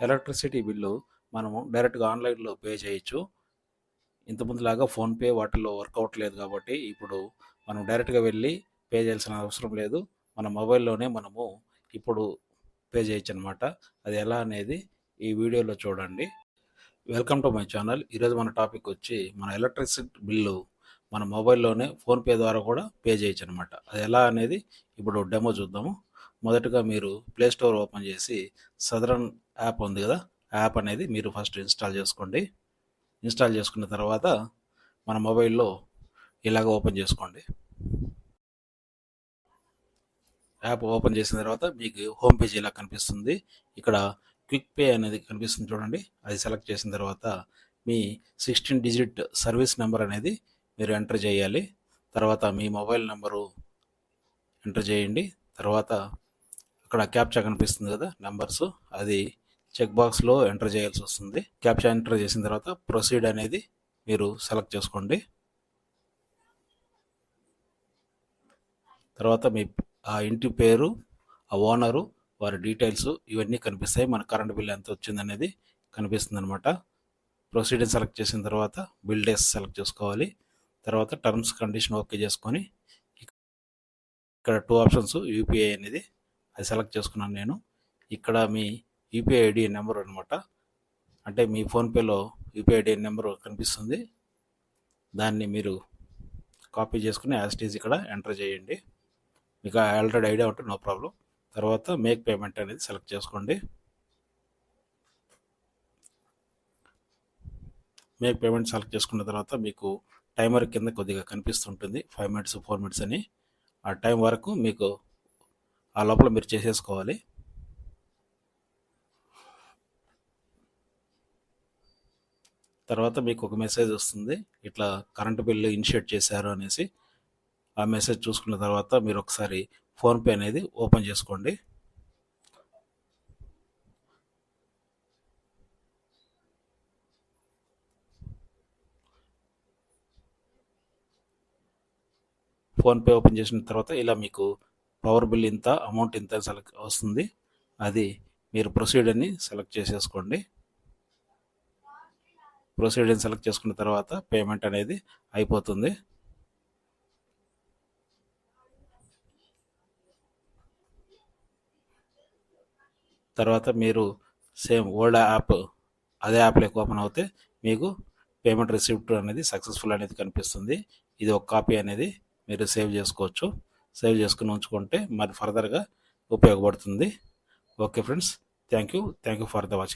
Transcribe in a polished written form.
Electricity bill మనము డైరెక్ట్గా ఆన్లైన్లో పే చేయొచ్చు. ఇంతకుముందులాగా ఫోన్పే వాటిల్లో వర్క్ అవ్వట్లేదు కాబట్టి ఇప్పుడు మనం డైరెక్ట్గా వెళ్ళి పే చేయాల్సిన అవసరం లేదు. మన మొబైల్లోనే మనము ఇప్పుడు పే చేయొచ్చు అనమాట. అది ఎలా అనేది ఈ వీడియోలో చూడండి. Welcome to my channel. ఈరోజు మన టాపిక్ వచ్చి మన ఎలక్ట్రిసిటీ బిల్లు మన మొబైల్లోనే ఫోన్పే ద్వారా కూడా పే చేయొచ్చు అనమాట. అది ఎలా అనేది ఇప్పుడు డెమో చూద్దాము. మొదటగా మీరు ప్లే స్టోర్ ఓపెన్ చేసి సదరన్ యాప్ ఉంది కదా, ఆ యాప్ అనేది మీరు ఫస్ట్ ఇన్స్టాల్ చేసుకోండి. ఇన్స్టాల్ చేసుకున్న తర్వాత మన మొబైల్లో ఇలాగ ఓపెన్ చేసుకోండి. యాప్ ఓపెన్ చేసిన తర్వాత మీకు హోమ్ పేజ్ ఇలా కనిపిస్తుంది. ఇక్కడ క్విక్ పే అనేది కనిపిస్తుంది చూడండి. అది సెలెక్ట్ చేసిన తర్వాత మీ 16 డిజిట్ సర్వీస్ నెంబర్ అనేది మీరు ఎంటర్ చేయాలి. తర్వాత మీ మొబైల్ నెంబరు ఎంటర్ చేయండి. తర్వాత అక్కడ క్యాప్చా కనిపిస్తుంది కదా నెంబర్స్, అది చెక్ బాక్స్లో ఎంటర్ చేయాల్సి వస్తుంది. క్యాప్చా ఎంటర్ చేసిన తర్వాత ప్రొసీడ్ అనేది మీరు సెలెక్ట్ చేసుకోండి. తర్వాత మీ ఆ ఇంటి పేరు, ఆ ఓనరు, వారి డీటెయిల్స్ ఇవన్నీ కనిపిస్తాయి. మన కరెంట్ బిల్ ఎంత వచ్చిందనేది కనిపిస్తుంది అనమాట. ప్రొసీడింగ్ సెలెక్ట్ చేసిన తర్వాత బిల్ డేస్ సెలెక్ట్ చేసుకోవాలి. తర్వాత టర్మ్స్ కండిషన్ ఓకే చేసుకొని ఇక్కడ 2 ఆప్షన్స్ యూపీఐ అనేది అది సెలెక్ట్ చేసుకున్నాను నేను. ఇక్కడ మీ యూపీఐ ఐడి నెంబర్ అనమాట, అంటే మీ ఫోన్పేలో యూపీఐ ఐడి నెంబర్ కనిపిస్తుంది. దాన్ని మీరు కాపీ చేసుకుని యాజ్ ఇట్ ఈజ్ ఇక్కడ ఎంటర్ చేయండి. మీకు ఆల్రెడీ ఐడియా ఉంటే నో ప్రాబ్లం. తర్వాత మేక్ పేమెంట్ అనేది సెలెక్ట్ చేసుకోండి. మేక్ పేమెంట్ సెలెక్ట్ చేసుకున్న తర్వాత మీకు టైమర్ కింద కొద్దిగా కనిపిస్తుంటుంది 5 మినిట్స్ 4 మినిట్స్ అని. ఆ టైం వరకు మీకు ఆ లోపల మీరు చేసేసుకోవాలి. తర్వాత మీకు ఒక మెసేజ్ వస్తుంది, ఇట్లా కరెంటు బిల్లు ఇనిషియేట్ చేశారు అనేసి. ఆ మెసేజ్ చూసుకున్న తర్వాత మీరు ఒకసారి ఫోన్పే అనేది ఓపెన్ చేసుకోండి. ఫోన్పే ఓపెన్ చేసిన తర్వాత ఇలా మీకు పవర్ బిల్ ఇంత, అమౌంట్ ఇంత సెలెక్ట్ వస్తుంది. అది మీరు ప్రొసీడ్ అని సెలెక్ట్ చేసేసుకోండి. ప్రొసీడ్ అని సెలెక్ట్ చేసుకున్న తర్వాత పేమెంట్ అనేది అయిపోతుంది. తర్వాత మీరు సేమ్ ఓల్డ్ యాప్ అదే యాప్లోకి ఓపెన్ అవుతే మీకు పేమెంట్ రిసిప్ట్ అనేది సక్సెస్ఫుల్ అనేది కనిపిస్తుంది. ఇది ఒక కాపీ అనేది మీరు సేవ్ చేసుకోవచ్చు. సేవ్ చేసుకుని ఉంచుకుంటే మరి ఫర్దర్గా ఉపయోగపడుతుంది. Okay friends, thank you for the watching.